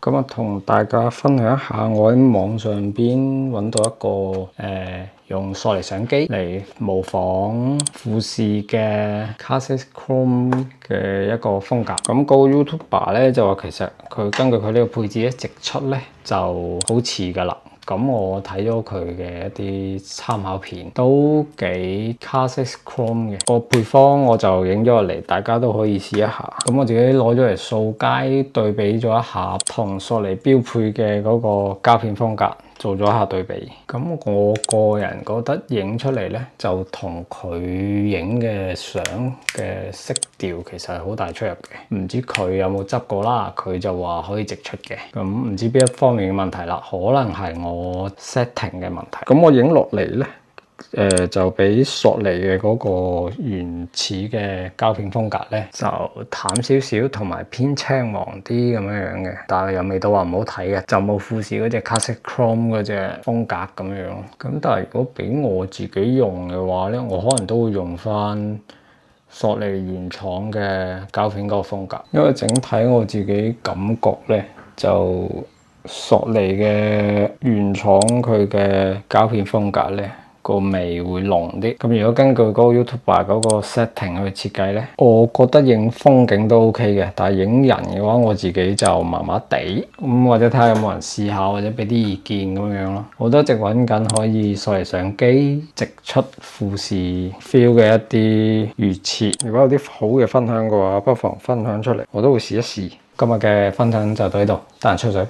咁啊，同大家分享一下我喺網上邊揾到一個用索尼相機嚟模仿富士嘅 Classic Chrome 嘅一個風格。咁嗰個 YouTuber 咧就話其實佢根據佢呢個配置一直出咧就好似噶啦。咁我睇咗佢嘅一啲參考片，都幾 Classic Chrome 嘅。個配方我就影咗落嚟，大家都可以試一下。咁我自己攞咗嚟掃街對比咗一下，同索尼標配嘅嗰個膠片風格做咗一下對比。咁我個人覺得影出嚟咧，就同佢影嘅相嘅色調其實係好大出入嘅。唔知佢有冇執過啦？佢就話可以直出嘅。咁唔知邊一方面嘅問題啦？可能係我 setting 嘅問題。咁我影落嚟咧。就比索尼嘅嗰個原始嘅膠片風格咧，就淡少少，同埋偏青黃啲咁樣嘅，但係又未到話唔好睇嘅，就冇富士嗰隻 Classic Chrome 嗰隻風格咁樣。咁但係如果俾我自己用嘅話咧，我可能都會用翻索尼原廠嘅膠片嗰個風格，因為整體我自己感覺咧就索尼嘅原廠佢嘅膠片風格咧。個味會濃啲，咁如果根據嗰個 YouTuber 嗰個 setting 去設計咧，我覺得影風景都 OK 嘅，但係影人嘅話，我自己就麻麻地，咁或者睇下有冇人試下，或者俾啲意見咁樣咯。我都一直揾緊可以索尼相機直出富士 feel 嘅一啲預設，如果有啲好嘅分享嘅話，不妨分享出嚟，我都會試一試。今日嘅分享就到呢度，得閒吹水。